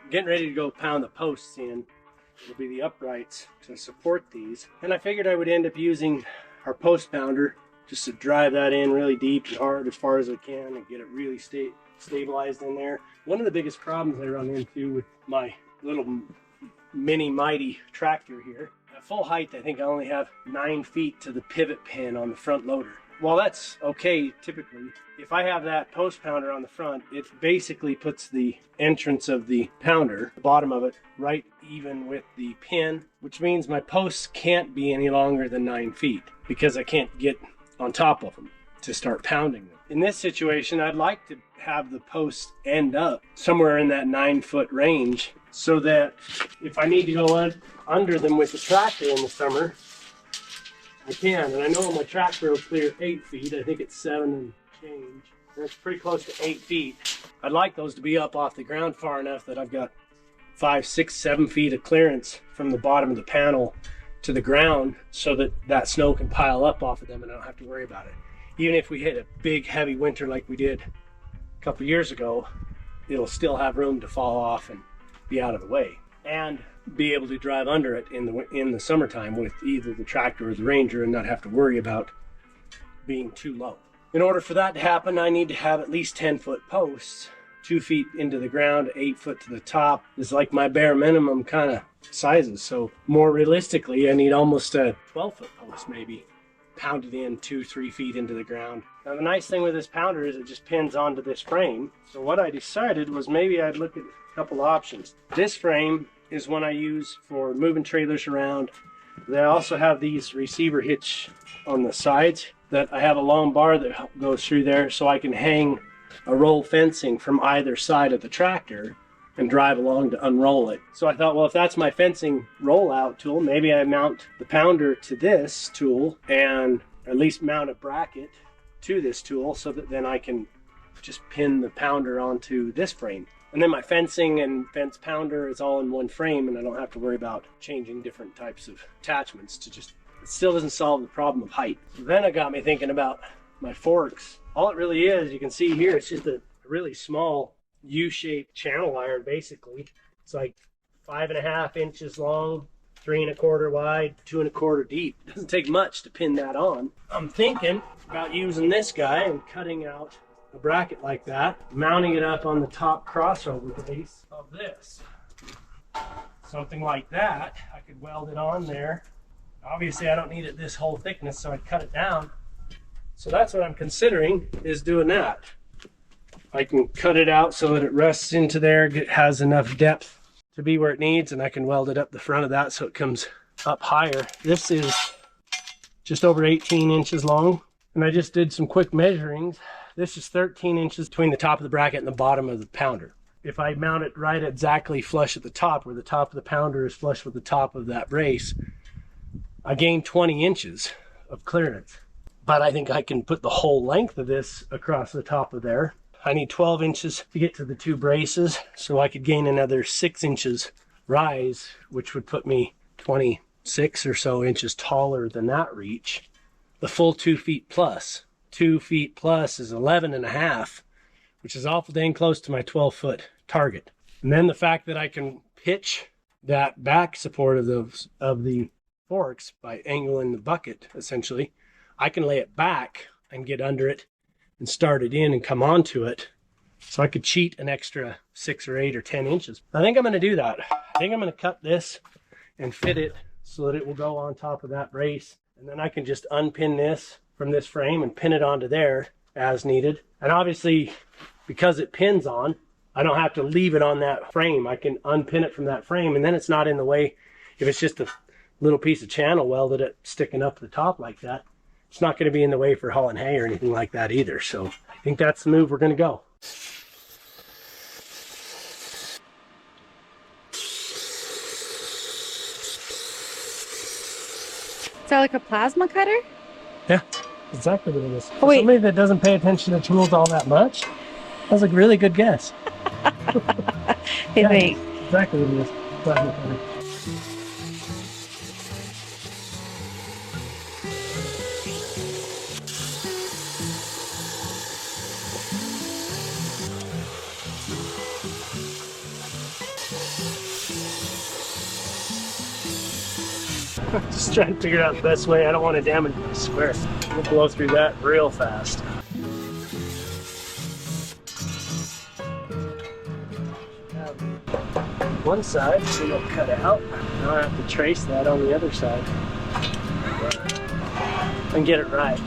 getting ready to go pound the posts in. It'll be the uprights to support these. And I figured I would end up using our post pounder just to drive that in really deep and hard as far as I can and get it really stabilized in there. One of the biggest problems I run into with my little mini mighty tractor here, at full height I think I only have 9 feet to the pivot pin on the front loader. While that's okay typically, if I have that post pounder on the front, it basically puts the entrance of the pounder, the bottom of it, right even with the pin, which means my posts can't be any longer than 9 feet because I can't get on top of them to start pounding them. In this situation, I'd like to have the posts end up somewhere in that 9 foot range so that if I need to go under them with the tractor in the summer, I can. And I know my tractor will clear 8 feet. I think it's 7 and change. That's pretty close to 8 feet. I'd like those to be up off the ground far enough that I've got 5, 6, 7 feet of clearance from the bottom of the panel to the ground so that that snow can pile up off of them and I don't have to worry about it. Even if we hit a big heavy winter like we did a couple years ago, it'll still have room to fall off and be out of the way and be able to drive under it in the summertime with either the tractor or the Ranger and not have to worry about being too low. In order for that to happen, I need to have at least 10 foot posts, 2 feet into the ground, 8 foot to the top is like my bare minimum kind of sizes. So more realistically, I need almost a 12 foot post maybe, pounded in 2-3 feet into the ground. Now the nice thing with this pounder is it just pins onto this frame. So what I decided was maybe I'd look at a couple options. This frame is one I use for moving trailers around. They also have these receiver hitch on the sides that I have a long bar that goes through there so I can hang a roll fencing from either side of the tractor and drive along to unroll it. So I thought, well, if that's my fencing rollout tool, maybe I mount the pounder to this tool and at least mount a bracket to this tool so that then I can just pin the pounder onto this frame. And then my fencing and fence pounder is all in one frame and I don't have to worry about changing different types of attachments to just, it still doesn't solve the problem of height. So then it got me thinking about my forks. All it really is, you can see here, it's just a really small U-shaped channel iron basically. It's like 5.5 inches long, 3 1/4 wide, 2 1/4 deep. It doesn't take much to pin that on. I'm thinking about using this guy and cutting out a bracket like that, mounting it up on the top crossover base of this. Something like that. I could weld it on there. Obviously I don't need it this whole thickness, so I'd cut it down. So that's what I'm considering, is doing that. I can cut it out so that it rests into there, it has enough depth to be where it needs, and I can weld it up the front of that so it comes up higher. This is just over 18 inches long, and I just did some quick measurings. This is 13 inches between the top of the bracket and the bottom of the pounder. If I mount it right exactly flush at the top, where the top of the pounder is flush with the top of that brace, I gain 20 inches of clearance. But I think I can put the whole length of this across the top of there. I need 12 inches to get to the 2 braces, so I could gain another 6 inches rise, which would put me 26 or so inches taller than that reach. The full 2 feet plus. 2 feet plus is 11.5, which is awful dang close to my 12-foot target. And then the fact that I can pitch that back support of the forks by angling the bucket, essentially, I can lay it back and get under it and start it in and come onto it. So I could cheat an extra 6 or 8 or 10 inches. I think I'm going to do that. I think I'm going to cut this and fit it so that it will go on top of that brace. And then I can just unpin this from this frame and pin it onto there as needed. And obviously, because it pins on, I don't have to leave it on that frame. I can unpin it from that frame, and then it's not in the way. If it's just a little piece of channel welded it sticking up the top like that, it's not going to be in the way for hauling hay or anything like that either. So I think that's the move we're going to go. Is that like a plasma cutter? Yeah, exactly what it is. Oh, wait. Somebody that doesn't pay attention to tools all that much, that's a really good guess. Hey, wait. Exactly what it is. Plasma cutter. Just trying to figure out the best way. I don't want to damage my square. We'll blow through that real fast. One side, so it'll cut out. Now I have to trace that on the other side and get it right.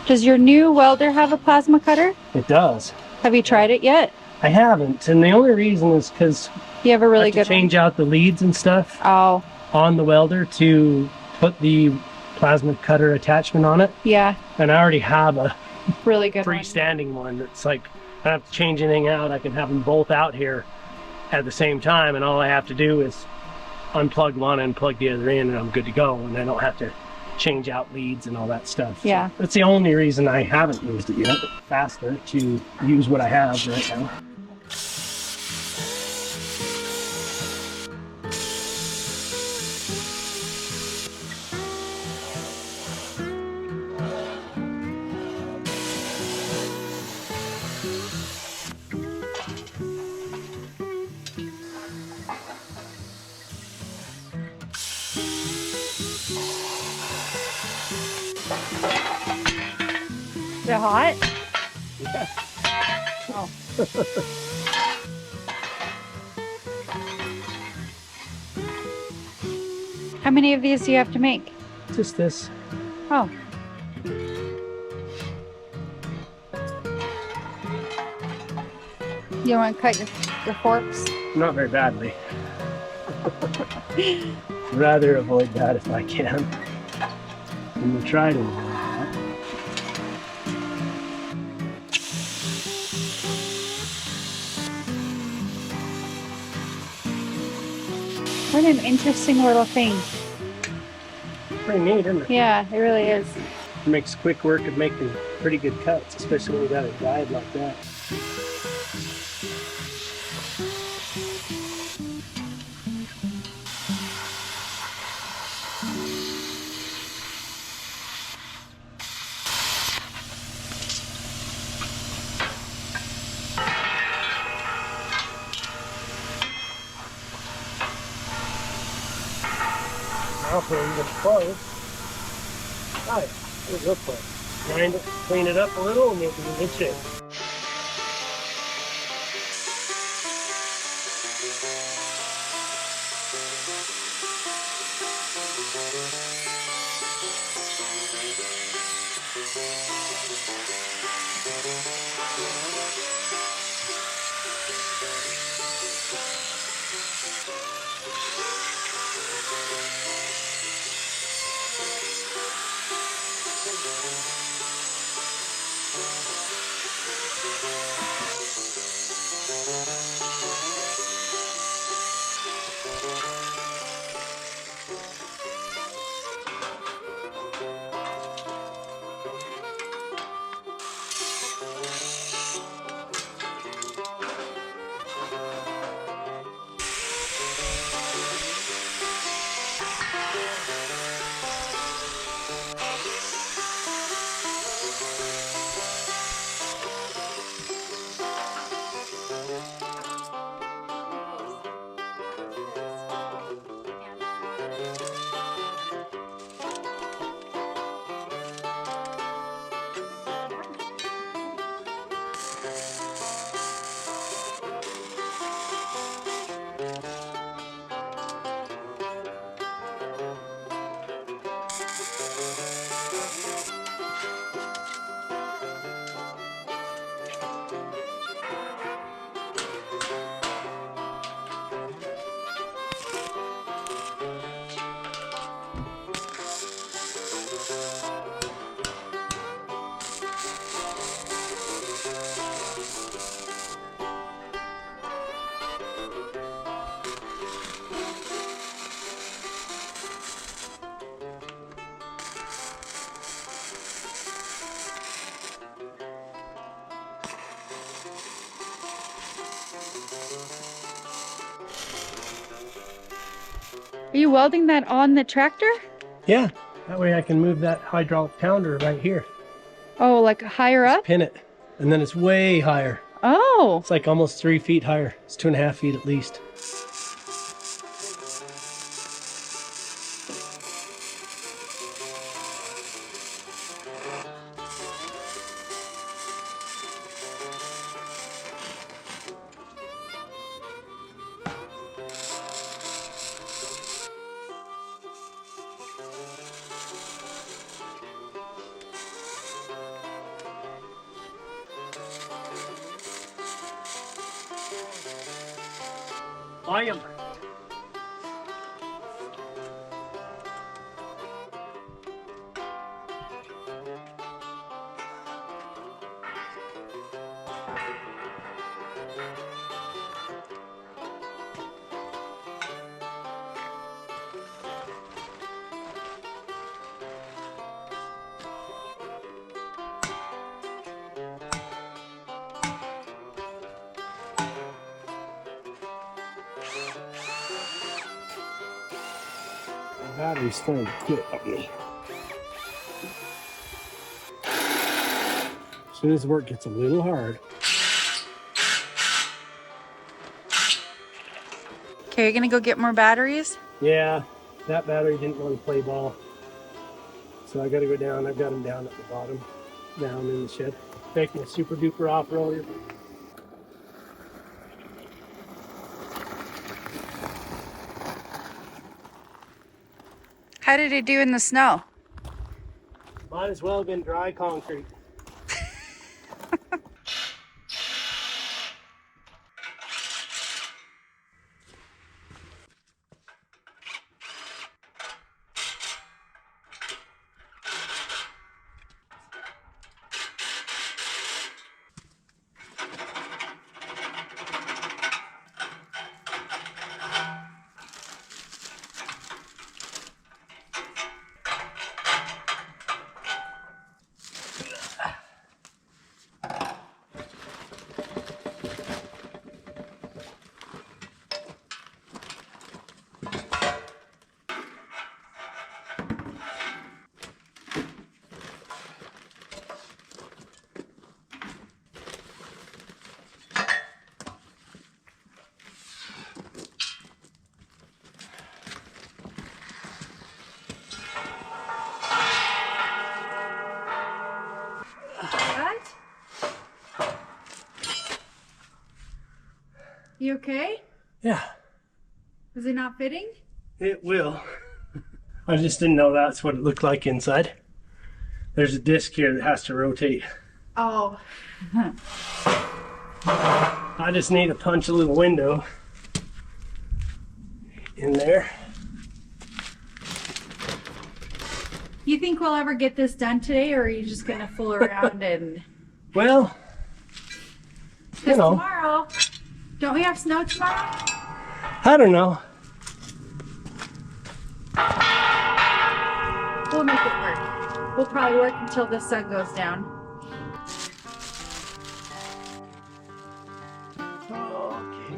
Does your new welder have a plasma cutter? It does. Have you tried it yet? I haven't, and the only reason is because You have a I really have to good change out the leads and stuff one. Oh, on the welder to put the plasma cutter attachment on it. yeah, And I already have a really good one. freestanding one that's like, I don't have to change anything out. I can have them both out here at the same time, and all I have to do is unplug one and plug the other in, and I'm good to go, and I don't have to change out leads and all that stuff. Yeah. So that's the only reason I haven't used it yet. Faster to use what I have right now. Is it hot? Yeah. Oh. How many of these do you have to make? Just this. Oh. You want to cut your forks? Not very badly. Rather avoid that if I can. And we'll try to avoid that. What an interesting little thing. Pretty neat, isn't it? Yeah, it really is. It makes quick work of making pretty good cuts, especially when you got it dyed like that. Now for even close. Alright, we'll go for it. Grind it, clean it up a little, and make it in good shape. Are you welding that on the tractor? Yeah, that way I can move that hydraulic pounder right here. Oh, like higher Just up? pin it, and then it's way higher. Oh. It's like almost 3 feet higher. It's 2.5 feet at least. Volume. The battery's starting to quit on me. As soon as the work gets a little hard. Okay, you're gonna go get more batteries? Yeah, that battery didn't want to play ball. So I gotta go down. I've got them down at the bottom, down in the shed. Making a super duper off-roader. How did it do in the snow? Might as well have been dry concrete. What? You okay? Yeah, Is it not fitting? it will. I just didn't know that's what it looked like inside. There's a disc here that has to rotate. Oh. I just need to punch a little window in there. You think we'll ever get this done today, or are you just gonna fool around and... Well, you Because know, tomorrow, don't we have snow tomorrow? I don't know. We'll make it work. We'll probably work until the sun goes down. Okay.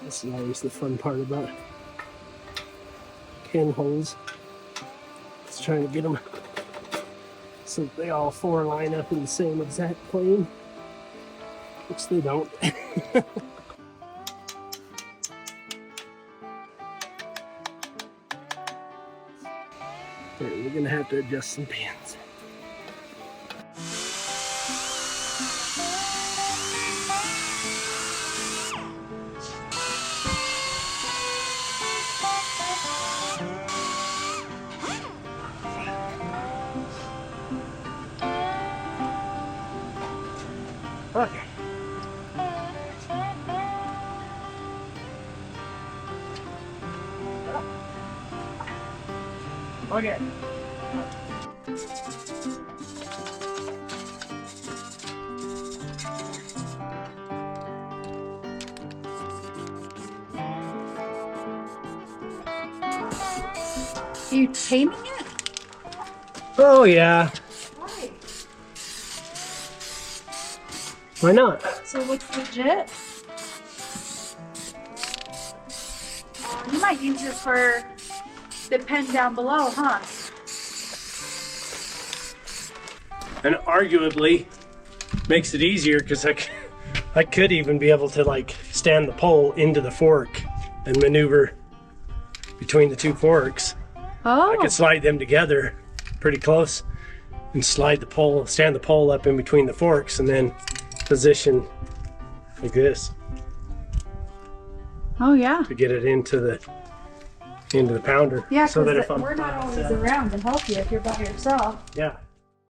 This is always the fun part about pinholes. It's trying to get them so that they all four line up in the same exact plane, which they don't. We're gonna have to adjust some pins. Okay. Okay. Are you taming it? Oh yeah, Why? why not? So it looks legit? You might use this for the pen down below, huh? And arguably makes it easier because I could even be able to like stand the pole into the fork and maneuver between the two forks. Oh. I could slide them together pretty close and stand the pole up in between the forks and then position like this Oh yeah. to get it into the pounder. Yeah, so that because if I'm we're not by always myself- around to help you if you're by yourself. Yeah.